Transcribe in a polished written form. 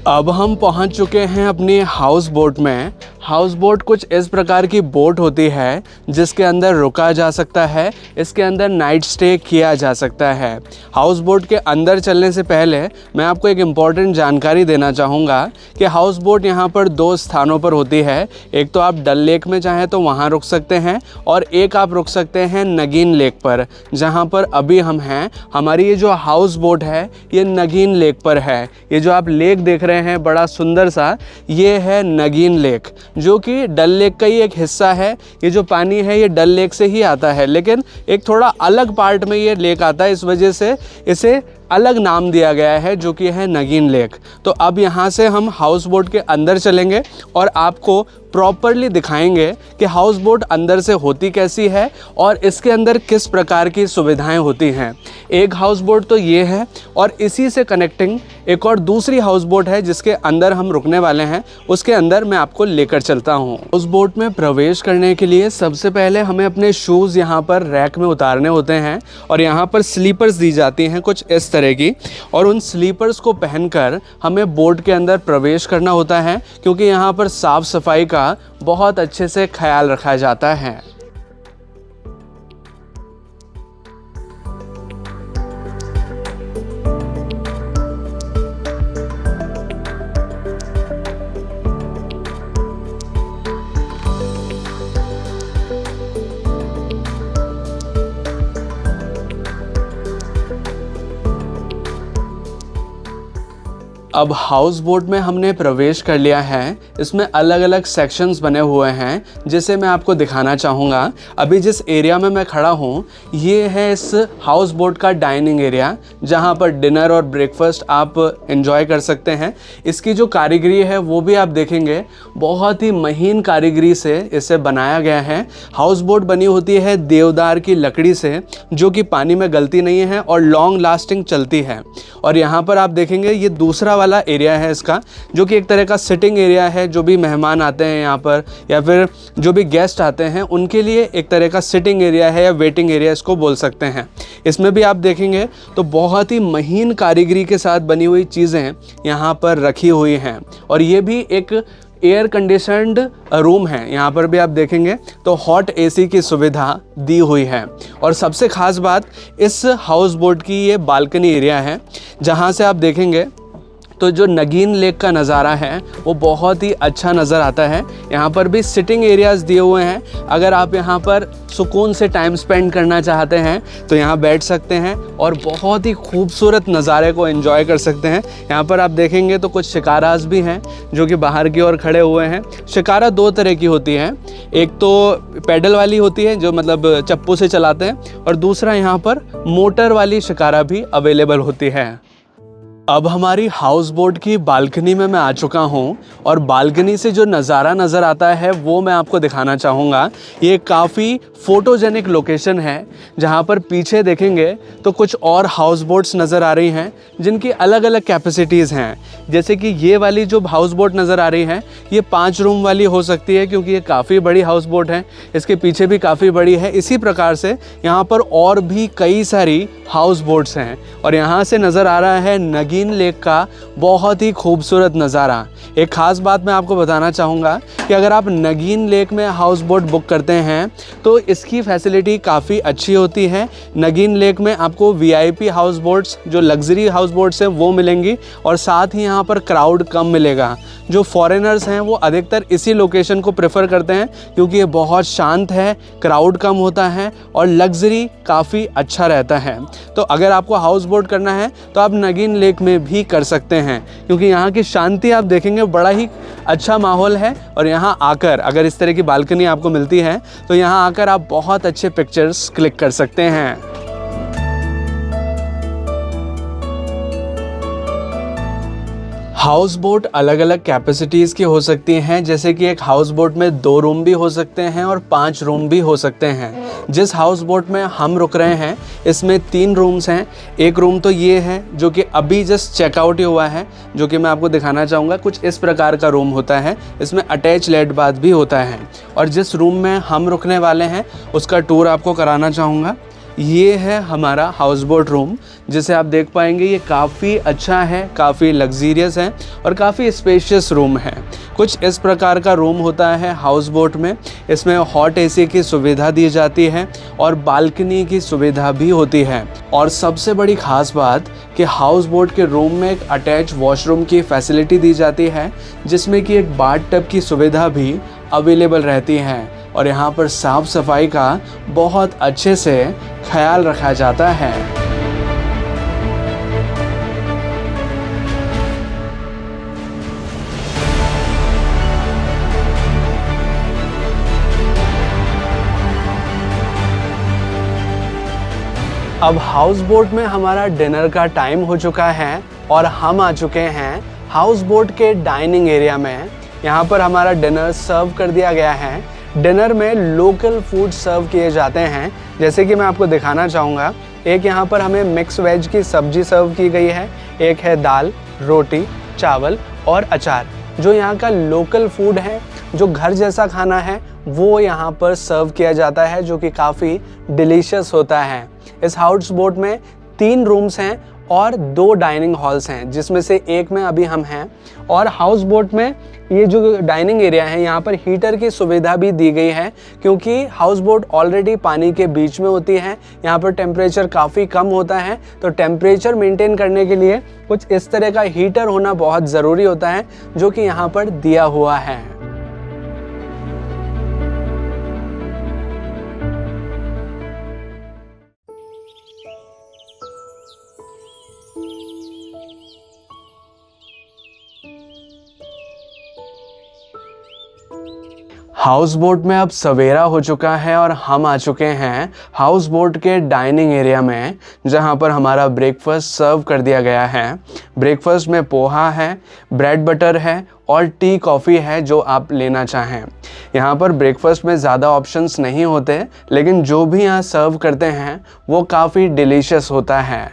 अब हम पहुंच चुके हैं अपनी हाउस बोट में। हाउस बोट कुछ इस प्रकार की बोट होती है जिसके अंदर रुका जा सकता है, इसके अंदर नाइट स्टे किया जा सकता है। हाउस बोट के अंदर चलने से पहले मैं आपको एक इम्पॉर्टेंट जानकारी देना चाहूँगा कि हाउस बोट यहाँ पर दो स्थानों पर होती है। एक तो आप डल लेक में चाहें तो वहाँ रुक सकते हैं और एक आप रुक सकते हैं नगीन लेक पर, जहाँ पर अभी हम हैं। हमारी ये जो हाउस बोट है ये नगीन लेक पर है। ये जो आप लेक देख रहे हैं बड़ा सुंदर सा, ये है नगीन लेक, जो कि डल लेक का ही एक हिस्सा है। ये जो पानी है ये डल लेक से ही आता है, लेकिन एक थोड़ा अलग पार्ट में ये लेक आता है, इस वजह से इसे अलग नाम दिया गया है, जो कि है नगीन लेक। तो अब यहाँ से हम हाउस बोट के अंदर चलेंगे और आपको प्रॉपरली दिखाएंगे कि हाउस बोट अंदर से होती कैसी है और इसके अंदर किस प्रकार की सुविधाएं होती हैं। एक हाउस बोट तो ये है और इसी से कनेक्टिंग एक और दूसरी हाउस बोट है जिसके अंदर हम रुकने वाले हैं। उसके अंदर मैं आपको लेकर चलता हूँ। उस बोट में प्रवेश करने के लिए सबसे पहले हमें अपने शूज़ यहाँ पर रैक में उतारने होते हैं और यहाँ पर स्लीपर्स दी जाती हैं कुछ इस तरह की, और उन स्लीपर्स को पहनकर हमें बोट के अंदर प्रवेश करना होता है, क्योंकि यहाँ पर साफ़ सफाई का बहुत अच्छे से ख्याल रखा जाता है। अब हाउस बोट में हमने प्रवेश कर लिया है। इसमें अलग अलग सेक्शंस बने हुए हैं जिसे मैं आपको दिखाना चाहूँगा। अभी जिस एरिया में मैं खड़ा हूँ ये है इस हाउस बोट का डाइनिंग एरिया, जहाँ पर डिनर और ब्रेकफास्ट आप एंजॉय कर सकते हैं। इसकी जो कारीगरी है वो भी आप देखेंगे, बहुत ही महीन कारीगरी से इसे बनाया गया है। हाउस बोट बनी होती है देवदार की लकड़ी से, जो कि पानी में गलती नहीं है और लॉन्ग लास्टिंग चलती है। और यहाँ पर आप देखेंगे ये दूसरा वाला एरिया है इसका, जो कि एक तरह का सिटिंग एरिया है। जो भी मेहमान आते हैं यहाँ पर या फिर जो भी गेस्ट आते हैं उनके लिए एक तरह का सिटिंग एरिया है या वेटिंग एरिया इसको बोल सकते हैं। इसमें भी आप देखेंगे तो बहुत ही महीन कारीगरी के साथ बनी हुई चीज़ें यहाँ पर रखी हुई हैं। और ये भी एक एयर कंडीशनड रूम है। यहाँ पर भी आप देखेंगे तो हॉट एसी की सुविधा दी हुई है। और सबसे ख़ास बात इस हाउस बोट की ये बालकनी एरिया है, जहाँ से आप देखेंगे तो जो नगीन लेक का नज़ारा है वो बहुत ही अच्छा नज़र आता है। यहाँ पर भी सिटिंग एरियाज़ दिए हुए हैं। अगर आप यहाँ पर सुकून से टाइम स्पेंड करना चाहते हैं तो यहाँ बैठ सकते हैं और बहुत ही खूबसूरत नज़ारे को एंजॉय कर सकते हैं। यहाँ पर आप देखेंगे तो कुछ शिकाराज भी हैं जो कि बाहर की ओर खड़े हुए हैं। शिकारा दो तरह की होती हैं, एक तो पैडल वाली होती है जो मतलब चप्पू से चलाते हैं, और दूसरा यहाँ पर मोटर वाली शिकारा भी अवेलेबल होती है। अब हमारी हाउस बोट की बालकनी में मैं आ चुका हूँ और बालकनी से जो नज़ारा नज़र आता है वो मैं आपको दिखाना चाहूँगा। ये काफ़ी फ़ोटोजेनिक लोकेशन है, जहाँ पर पीछे देखेंगे तो कुछ और हाउस बोट्स नज़र आ रही हैं जिनकी अलग अलग कैपेसिटीज़ हैं। जैसे कि ये वाली जो हाउस बोट नज़र आ रही है ये 5 रूम वाली हो सकती है, क्योंकि ये काफ़ी बड़ी हाउस बोट है। इसके पीछे भी काफ़ी बड़ी है। इसी प्रकार से यहाँ पर और भी कई सारी हाउस बोट्स हैं और यहाँ से नज़र आ रहा है नगीन लेक का बहुत ही खूबसूरत नज़ारा। एक ख़ास बात मैं आपको बताना चाहूँगा कि अगर आप नगीन लेक में हाउस बोट बुक करते हैं तो इसकी फैसिलिटी काफ़ी अच्छी होती है। नगीन लेक में आपको वीआईपी हाउस बोट्स, जो लग्जरी हाउस बोट्स हैं वो मिलेंगी, और साथ ही यहाँ पर क्राउड कम मिलेगा। जो फॉरेनर्स हैं वो अधिकतर इसी लोकेशन को प्रेफर करते हैं, क्योंकि ये बहुत शांत है, क्राउड कम होता है और लग्जरी काफ़ी अच्छा रहता है। तो अगर आपको हाउस बोट करना है तो आप नगीन लेक में भी कर सकते हैं, क्योंकि यहाँ की शांति आप देखेंगे बड़ा ही अच्छा माहौल है। और यहाँ आकर अगर इस तरह की बालकनी आपको मिलती है तो यहाँ आकर आप बहुत अच्छे पिक्चर्स क्लिक कर सकते हैं। हाउस बोट अलग अलग कैपेसिटीज़ की हो सकती हैं, जैसे कि एक हाउस बोट में 2 रूम भी हो सकते हैं और 5 रूम भी हो सकते हैं। जिस हाउस बोट में हम रुक रहे हैं इसमें 3 रूम्स हैं। एक रूम तो ये है जो कि अभी जस्ट चेकआउट ही हुआ है, जो कि मैं आपको दिखाना चाहूँगा। कुछ इस प्रकार का रूम होता है, इसमें अटैच लेट बाथ भी होता है। और जिस रूम में हम रुकने वाले हैं उसका टूर आपको कराना चाहूँगा। ये है हमारा हाउस बोट रूम, जिसे आप देख पाएंगे ये काफ़ी अच्छा है, काफ़ी लग्जीरियस है और काफ़ी स्पेशियस रूम है। कुछ इस प्रकार का रूम होता है हाउस बोट में। इसमें हॉट एसी की सुविधा दी जाती है और बालकनी की सुविधा भी होती है। और सबसे बड़ी ख़ास बात कि हाउस बोट के रूम में एक अटैच वॉशरूम की फैसिलिटी दी जाती है, जिसमें कि एक बाथ टब की सुविधा भी अवेलेबल रहती है। और यहाँ पर साफ़ सफाई का बहुत अच्छे से ख्याल रखा जाता है। अब हाउस बोट में हमारा डिनर का टाइम हो चुका है और हम आ चुके हैं हाउस बोट के डाइनिंग एरिया में। यहाँ पर हमारा डिनर सर्व कर दिया गया है। डिनर में लोकल फूड सर्व किए जाते हैं, जैसे कि मैं आपको दिखाना चाहूँगा। एक यहाँ पर हमें मिक्स वेज की सब्जी सर्व की गई है, एक है दाल, रोटी, चावल और अचार। जो यहाँ का लोकल फूड है, जो घर जैसा खाना है, वो यहाँ पर सर्व किया जाता है, जो कि काफ़ी डिलीशियस होता है। इस हाउस बोट में 3 रूम्स हैं और 2 डाइनिंग हॉल्स हैं, जिसमें से एक में अभी हम हैं। और हाउस बोट में ये जो डाइनिंग एरिया है, यहाँ पर हीटर की सुविधा भी दी गई है, क्योंकि हाउस बोट ऑलरेडी पानी के बीच में होती है। यहाँ पर टेम्परेचर काफ़ी कम होता है, तो टेम्परेचर मेंटेन करने के लिए कुछ इस तरह का हीटर होना बहुत ज़रूरी होता है, जो कि यहाँ पर दिया हुआ है। हाउस बोट में अब सवेरा हो चुका है और हम आ चुके हैं हाउस बोट के डाइनिंग एरिया में, जहां पर हमारा ब्रेकफास्ट सर्व कर दिया गया है। ब्रेकफास्ट में पोहा है, ब्रेड बटर है और टी कॉफ़ी है, जो आप लेना चाहें। यहाँ पर ब्रेकफास्ट में ज़्यादा ऑप्शंस नहीं होते, लेकिन जो भी यहाँ सर्व करते हैं वो काफ़ी डिलीशियस होता है।